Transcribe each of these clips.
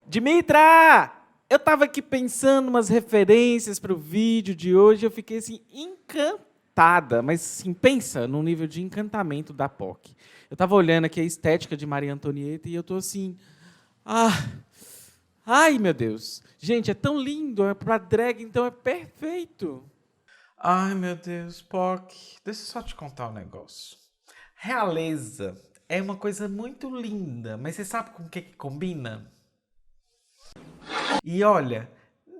Dimitra! Eu tava aqui pensando umas referências pro vídeo de hoje, eu fiquei assim, encantada. Mas assim, pensa no nível de encantamento da POC. Eu tava olhando aqui a estética de Maria Antonieta e eu tô assim... Ai, meu Deus. Gente, é tão lindo, é pra drag, então é perfeito. Ai, meu Deus, POC, deixa eu só te contar um negócio. Realeza é uma coisa muito linda, mas você sabe com o que combina? E olha,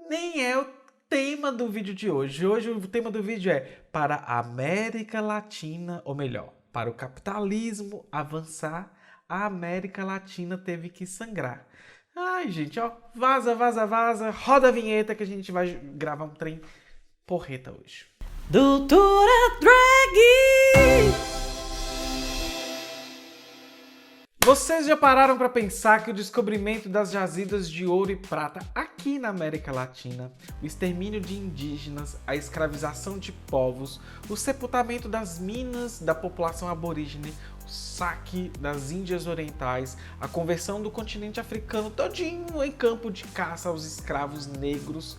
nem é o tema do vídeo de hoje. Hoje o tema do vídeo é para a América Latina, ou melhor, para o capitalismo avançar, a América Latina teve que sangrar. Ai, gente, ó, vaza, vaza, vaza, roda a vinheta que a gente vai gravar um trem porreta hoje. Doutora Drag! Vocês já pararam para pensar que o descobrimento das jazidas de ouro e prata aqui na América Latina, o extermínio de indígenas, a escravização de povos, o sepultamento das minas da população aborígene, o saque das Índias Orientais, a conversão do continente africano todinho em campo de caça aos escravos negros,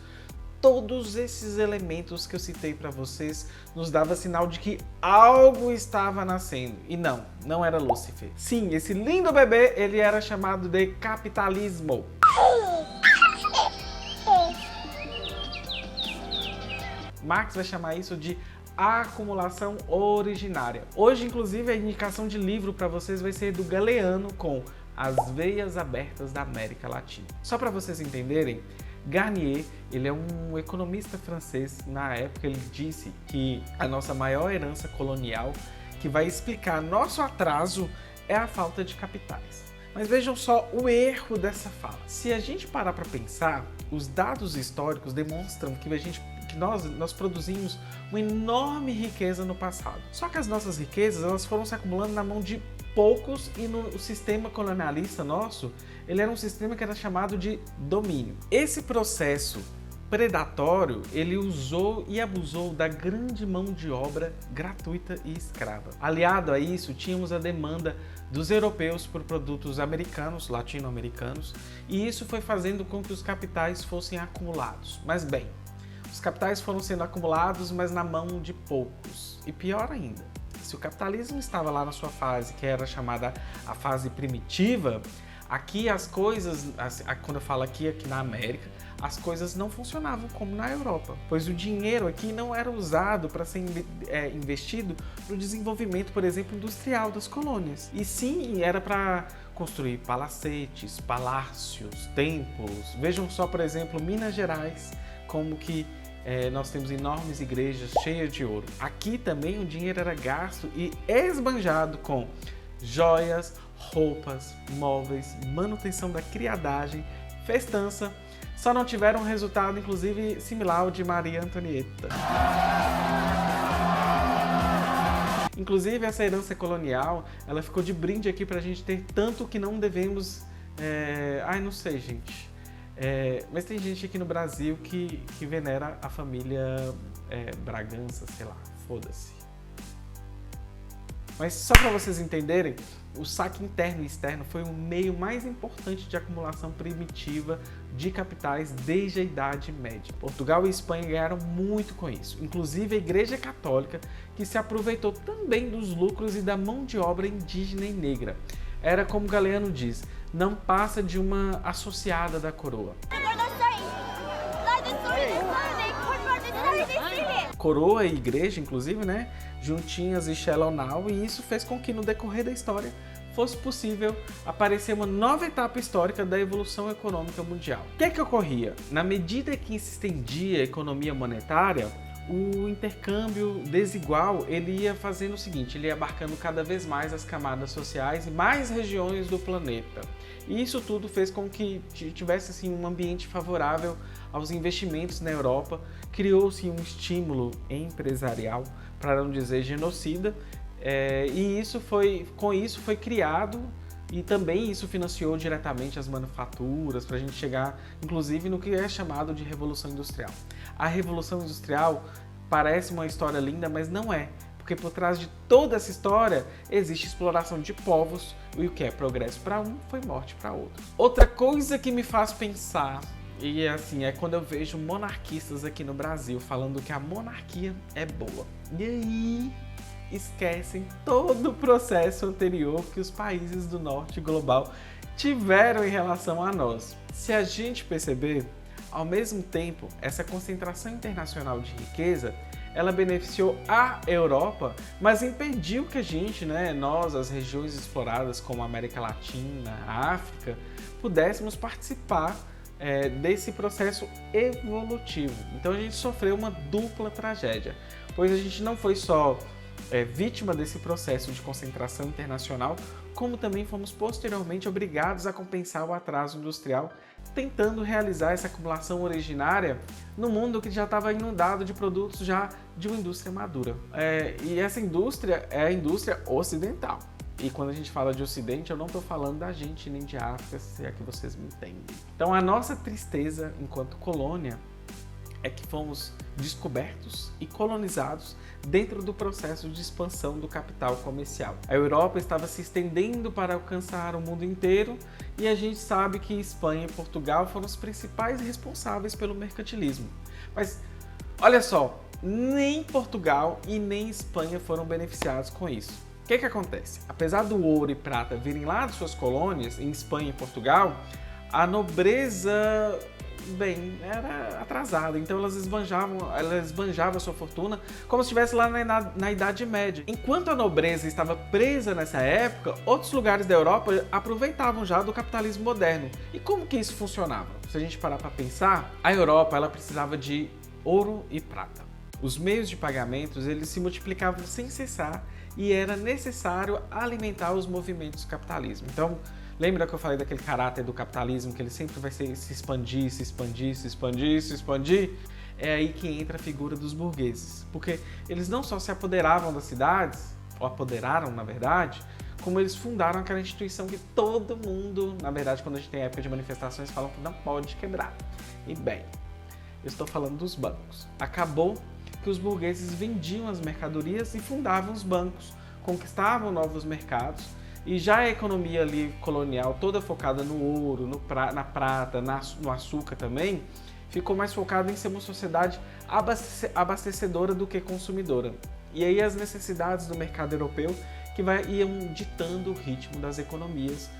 todos esses elementos que eu citei para vocês nos dava sinal de que algo estava nascendo. E não era Lúcifer. Sim, esse lindo bebê, ele era chamado de capitalismo. Marx vai chamar isso de acumulação originária. Hoje, inclusive, a indicação de livro para vocês vai ser do Galeano com As Veias Abertas da América Latina. Só para vocês entenderem, Garnier, ele é um economista francês. Na época ele disse que a nossa maior herança colonial, que vai explicar nosso atraso, é a falta de capitais. Mas vejam só o erro dessa fala. Se a gente parar para pensar, os dados históricos demonstram que nós produzimos uma enorme riqueza no passado. Só que as nossas riquezas elas foram se acumulando na mão de poucos e no sistema colonialista nosso, ele era um sistema que era chamado de domínio. Esse processo predatório, ele usou e abusou da grande mão de obra gratuita e escrava. Aliado a isso, tínhamos a demanda dos europeus por produtos americanos, latino-americanos, e isso foi fazendo com que os capitais fossem acumulados. Mas bem, os capitais foram sendo acumulados, mas na mão de poucos. E pior ainda, se o capitalismo estava lá na sua fase, que era chamada a fase primitiva, aqui as coisas, quando eu falo aqui na América, as coisas não funcionavam como na Europa, pois o dinheiro aqui não era usado para ser investido no desenvolvimento, por exemplo, industrial das colônias. E sim, era para construir palacetes, palácios, templos. Vejam só, por exemplo, Minas Gerais, como que nós temos enormes igrejas cheias de ouro. Aqui também o dinheiro era gasto e esbanjado com joias, roupas, móveis, manutenção da criadagem, festança. Só não tiveram um resultado, inclusive, similar ao de Maria Antonieta. Inclusive, essa herança colonial, ela ficou de brinde aqui pra gente ter tanto que não devemos... não sei, gente. Mas tem gente aqui no Brasil que venera a família Bragança, sei lá, foda-se. Mas só para vocês entenderem, o saque interno e externo foi o meio mais importante de acumulação primitiva de capitais desde a Idade Média. Portugal e Espanha ganharam muito com isso, inclusive a Igreja Católica, que se aproveitou também dos lucros e da mão de obra indígena e negra. Era como Galeano diz, não passa de uma associada da coroa. Coroa e igreja, inclusive, né, juntinhas e Shalonau, e isso fez com que no decorrer da história fosse possível aparecer uma nova etapa histórica da evolução econômica mundial. O que é que ocorria? Na medida que se estendia a economia monetária, o intercâmbio desigual ele ia fazendo o seguinte, ele ia abarcando cada vez mais as camadas sociais e mais regiões do planeta. E isso tudo fez com que tivesse assim, um ambiente favorável aos investimentos na Europa, criou-se um estímulo empresarial, para não dizer genocida, e com isso foi criado e também isso financiou diretamente as manufaturas para a gente chegar, inclusive, no que é chamado de Revolução Industrial. A Revolução Industrial parece uma história linda, mas não é, Porque por trás de toda essa história existe exploração de povos e o que é progresso para um foi morte para outro. Outra coisa que me faz pensar, e assim, é quando eu vejo monarquistas aqui no Brasil falando que a monarquia é boa. E aí esquecem todo o processo anterior que os países do norte global tiveram em relação a nós. Se a gente perceber, ao mesmo tempo, essa concentração internacional de riqueza, ela beneficiou a Europa, mas impediu que a gente, nós, as regiões exploradas como a América Latina, a África, pudéssemos participar desse processo evolutivo. Então a gente sofreu uma dupla tragédia, pois a gente não foi só vítima desse processo de concentração internacional, como também fomos posteriormente obrigados a compensar o atraso industrial, tentando realizar essa acumulação originária no mundo que já estava inundado de produtos já de uma indústria madura. E essa indústria é a indústria ocidental. E quando a gente fala de Ocidente, eu não estou falando da gente nem de África, se é que vocês me entendem. Então a nossa tristeza enquanto colônia é que fomos descobertos e colonizados dentro do processo de expansão do capital comercial. A Europa estava se estendendo para alcançar o mundo inteiro e a gente sabe que Espanha e Portugal foram os principais responsáveis pelo mercantilismo. Mas olha só, nem Portugal e nem Espanha foram beneficiados com isso. O que acontece? Apesar do ouro e prata virem lá de suas colônias, em Espanha e Portugal, a nobreza, era atrasada, então elas esbanjavam a sua fortuna como se estivesse lá na Idade Média. Enquanto a nobreza estava presa nessa época, outros lugares da Europa aproveitavam já do capitalismo moderno. E como que isso funcionava? Se a gente parar para pensar, a Europa ela precisava de ouro e prata. Os meios de pagamentos eles se multiplicavam sem cessar e era necessário alimentar os movimentos do capitalismo. Então, lembra que eu falei daquele caráter do capitalismo, que ele sempre vai se expandir, se expandir, se expandir, se expandir? É aí que entra a figura dos burgueses. Porque eles não só se apoderavam das cidades, ou apoderaram, na verdade, como eles fundaram aquela instituição que todo mundo, na verdade, quando a gente tem época de manifestações, falam que não pode quebrar. E bem, eu estou falando dos bancos. Acabou que os burgueses vendiam as mercadorias e fundavam os bancos, conquistavam novos mercados, e já a economia ali colonial, toda focada no ouro, na prata, no açúcar também, ficou mais focada em ser uma sociedade abastecedora do que consumidora. E aí as necessidades do mercado europeu que iam ditando o ritmo das economias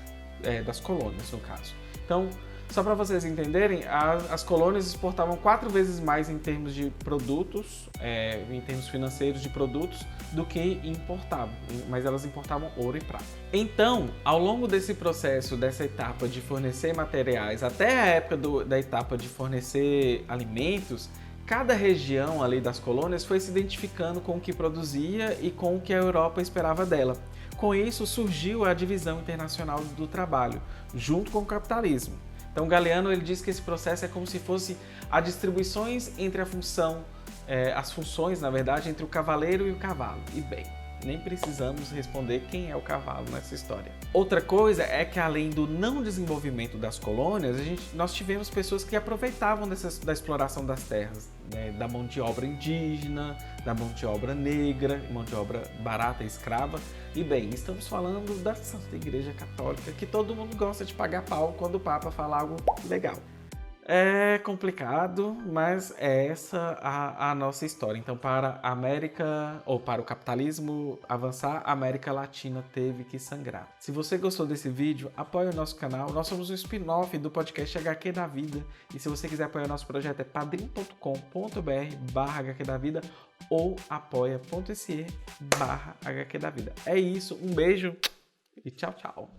das colônias, no caso. Então, só para vocês entenderem, as colônias exportavam 4 vezes mais em termos de produtos, em termos financeiros de produtos, do que importavam, mas elas importavam ouro e prata. Então, ao longo desse processo, dessa etapa de fornecer materiais, até a época da etapa de fornecer alimentos, cada região ali das colônias foi se identificando com o que produzia e com o que a Europa esperava dela. Com isso, surgiu a divisão internacional do trabalho, junto com o capitalismo. Então, Galeano ele diz que esse processo é como se fosse as distribuições entre as funções, na verdade, entre o cavaleiro e o cavalo. E bem, nem precisamos responder quem é o cavalo nessa história. Outra coisa é que, além do não desenvolvimento das colônias, nós tivemos pessoas que aproveitavam da exploração das terras, da mão de obra indígena, da mão de obra negra, mão de obra barata e escrava. E bem, estamos falando da Santa Igreja Católica, que todo mundo gosta de pagar pau quando o Papa fala algo legal. É complicado, mas é essa a nossa história. Então, para a América, ou para o capitalismo avançar, a América Latina teve que sangrar. Se você gostou desse vídeo, apoie o nosso canal. Nós somos um spin-off do podcast HQ da Vida. E se você quiser apoiar o nosso projeto, é padrim.com.br/HQ da Vida ou apoia.se/HQ da Vida. É isso, um beijo e tchau, tchau.